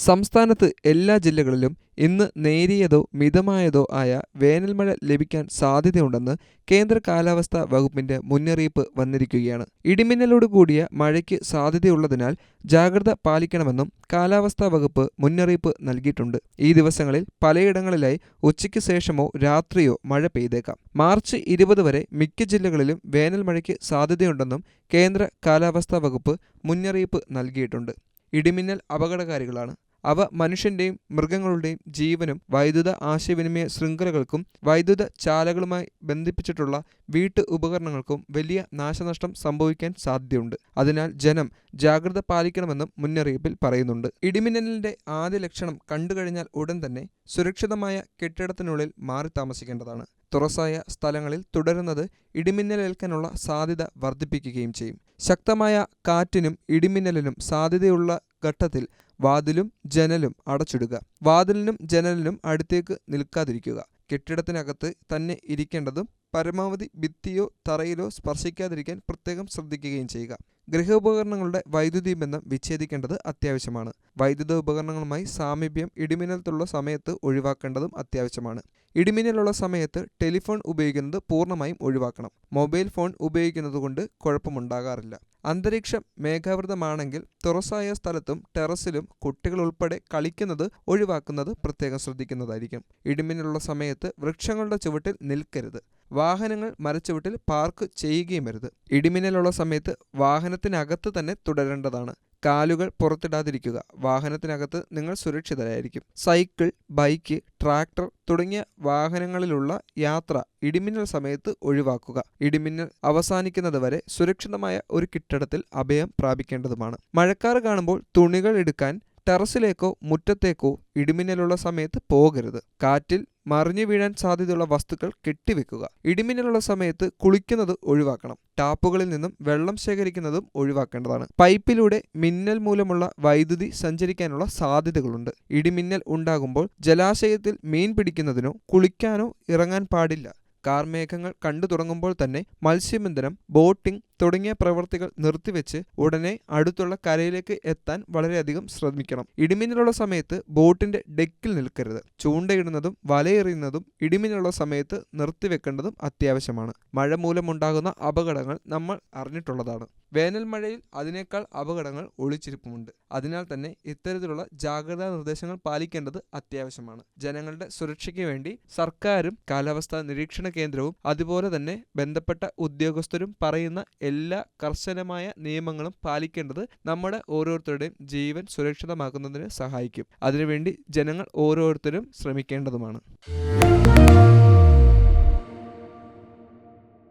സംസ്ഥാനത്ത് എല്ലാ ജില്ലകളിലും ഇന്ന് നേരിയതോ മിതമായതോ ആയ വേനൽമഴ ലഭിക്കാൻ സാധ്യതയുണ്ടെന്ന് കേന്ദ്ര കാലാവസ്ഥാ വകുപ്പിന്റെ മുന്നറിയിപ്പ് വന്നിരിക്കുകയാണ്. ഇടിമിന്നലോട് കൂടിയ മഴയ്ക്ക് സാധ്യതയുള്ളതിനാൽ ജാഗ്രത പാലിക്കണമെന്നും കാലാവസ്ഥാ വകുപ്പ് മുന്നറിയിപ്പ് നൽകിയിട്ടുണ്ട്. ഈ ദിവസങ്ങളിൽ പലയിടങ്ങളിലായി ഉച്ചയ്ക്ക് ശേഷമോ രാത്രിയോ മഴ പെയ്തേക്കാം. മാർച്ച് 20 വരെ മിക്ക ജില്ലകളിലും വേനൽ മഴയ്ക്ക് സാധ്യതയുണ്ടെന്നും കേന്ദ്ര കാലാവസ്ഥാ വകുപ്പ് മുന്നറിയിപ്പ് നൽകിയിട്ടുണ്ട്. ഇടിമിന്നൽ അപകടകാരികളാണ്. അവ മനുഷ്യന്റെയും മൃഗങ്ങളുടെയും ജീവനും വൈദ്യുത ആശയവിനിമയ ശൃംഖലകൾക്കും വൈദ്യുത ചാലകളുമായി ബന്ധിപ്പിച്ചിട്ടുള്ള വീട്ടു ഉപകരണങ്ങൾക്കും വലിയ നാശനഷ്ടം സംഭവിക്കാൻ സാധ്യതയുണ്ട്. അതിനാൽ ജനം ജാഗ്രത പാലിക്കണമെന്നും മുന്നറിയിപ്പിൽ പറയുന്നുണ്ട്. ഇടിമിന്നലിന്റെ ആദ്യ ലക്ഷണം കണ്ടുകഴിഞ്ഞാൽ ഉടൻ തന്നെ സുരക്ഷിതമായ കെട്ടിടത്തിനുള്ളിൽ മാറി താമസിക്കേണ്ടതാണ്. തുറസായ സ്ഥലങ്ങളിൽ തുടരുന്നത് ഇടിമിന്നലേൽക്കാനുള്ള സാധ്യത വർദ്ധിപ്പിക്കുകയും ചെയ്യും. ശക്തമായ കാറ്റിനും ഇടിമിന്നലിനും സാധ്യതയുള്ള ഘട്ടത്തിൽ വാതിലും ജനലും അടച്ചിടുക. വാതിലിനും ജനലിനും അടുത്തേക്ക് നിൽക്കാതിരിക്കുക. കെട്ടിടത്തിനകത്ത് തന്നെ ഇരിക്കേണ്ടതും പരമാവധി ഭിത്തിയോ തറയിലോ സ്പർശിക്കാതിരിക്കാൻ പ്രത്യേകം ശ്രദ്ധിക്കുകയും ചെയ്യുക. ഗൃഹോപകരണങ്ങളുടെ വൈദ്യുതി ബന്ധം വിച്ഛേദിക്കേണ്ടത് അത്യാവശ്യമാണ്. വൈദ്യുത ഉപകരണങ്ങളുമായി സാമീപ്യം ഇടിമിന്നലുള്ള സമയത്ത് ഒഴിവാക്കേണ്ടതും അത്യാവശ്യമാണ്. ഇടിമിന്നലുള്ള സമയത്ത് ടെലിഫോൺ ഉപയോഗിക്കുന്നത് പൂർണ്ണമായും ഒഴിവാക്കണം. മൊബൈൽ ഫോൺ ഉപയോഗിക്കുന്നതുകൊണ്ട് കുഴപ്പമുണ്ടാകാറില്ല. അന്തരീക്ഷം മേഘാവൃതമാണെങ്കിൽ തുറസായ സ്ഥലത്തും ടെറസിലും കുട്ടികൾ ഉൾപ്പെടെ കളിക്കുന്നത് ഒഴിവാക്കുന്നത് പ്രത്യേകം ശ്രദ്ധിക്കുന്നതായിരിക്കും. ഇടിമിന്നലുള്ള സമയത്ത് വൃക്ഷങ്ങളുടെ ചുവട്ടിൽ നിൽക്കരുത്. വാഹനങ്ങൾ മരച്ചുവട്ടിൽ പാർക്ക് ചെയ്യുകയും അരുത്. ഇടിമിന്നലുള്ള സമയത്ത് വാഹനത്തിനകത്ത് തന്നെ തുടരേണ്ടതാണ്. കാലുകൾ പുറത്തിടാതിരിക്കുക. വാഹനത്തിനകത്ത് നിങ്ങൾ സുരക്ഷിതരായിരിക്കും. സൈക്കിൾ, ബൈക്ക്, ട്രാക്ടർ തുടങ്ങിയ വാഹനങ്ങളിലുള്ള യാത്ര ഇടിമിന്നൽ സമയത്ത് ഒഴിവാക്കുക. ഇടിമിന്നൽ അവസാനിക്കുന്നത് വരെ സുരക്ഷിതമായ ഒരു കെട്ടിടത്തിൽ അഭയം പ്രാപിക്കേണ്ടതുമാണ്. മഴക്കാർ കാണുമ്പോൾ തുണികൾ എടുക്കാൻ ടെറസിലേക്കോ മുറ്റത്തേക്കോ ഇടിമിന്നലുള്ള സമയത്ത് പോകരുത്. കാറ്റിൽ മറിഞ്ഞു വീഴാൻ സാധ്യതയുള്ള വസ്തുക്കൾ കെട്ടിവെക്കുക. ഇടിമിന്നലുള്ള സമയത്ത് കുളിക്കുന്നത് ഒഴിവാക്കണം. ടാപ്പുകളിൽ നിന്നും വെള്ളം ശേഖരിക്കുന്നതും ഒഴിവാക്കേണ്ടതാണ്. പൈപ്പിലൂടെ മിന്നൽ മൂലമുള്ള വൈദ്യുതി സഞ്ചരിക്കാനുള്ള സാധ്യതകളുണ്ട്. ഇടിമിന്നൽ ഉണ്ടാകുമ്പോൾ ജലാശയത്തിൽ മീൻ പിടിക്കുന്നതിനോ കുളിക്കാനോ ഇറങ്ങാൻ പാടില്ല. കാർമേഘങ്ങൾ കണ്ടു തുടങ്ങുമ്പോൾ തന്നെ മത്സ്യബന്ധനം, ബോട്ടിംഗ് തുടങ്ങിയ പ്രവൃത്തികൾ നിർത്തിവെച്ച് ഉടനെ അടുത്തുള്ള കരയിലേക്ക് എത്താൻ വളരെയധികം ശ്രമിക്കണം. ഇടിമിന്നലുള്ള സമയത്ത് ബോട്ടിന്റെ ഡെക്കിൽ നിൽക്കരുത്. ചൂണ്ടയിടുന്നതും വലയെറിയുന്നതും ഇടിമിന്നലുള്ള സമയത്ത് നിർത്തിവെക്കേണ്ടതും അത്യാവശ്യമാണ്. മഴ മൂലമുണ്ടാകുന്ന അപകടങ്ങൾ നമ്മൾ അറിഞ്ഞിട്ടുള്ളതാണ്. വേനൽ മഴയിൽ അതിനേക്കാൾ അപകടങ്ങൾ ഒളിച്ചിരിപ്പുമുണ്ട്. അതിനാൽ തന്നെ ഇത്തരത്തിലുള്ള ജാഗ്രതാ നിർദ്ദേശങ്ങൾ പാലിക്കേണ്ടത് അത്യാവശ്യമാണ്. ജനങ്ങളുടെ സുരക്ഷയ്ക്ക് വേണ്ടി സർക്കാരും കാലാവസ്ഥാ നിരീക്ഷണ കേന്ദ്രവും അതുപോലെ തന്നെ ബന്ധപ്പെട്ട ഉദ്യോഗസ്ഥരും പറയുന്ന എല്ലാ കർശനമായ നിയമങ്ങളും പാലിക്കേണ്ടത് നമ്മുടെ ഓരോരുത്തരുടെയും ജീവൻ സുരക്ഷിതമാക്കുന്നതിന് സഹായിക്കും. അതിനുവേണ്ടി ജനങ്ങൾ ഓരോരുത്തരും ശ്രമിക്കേണ്ടതുമാണ്.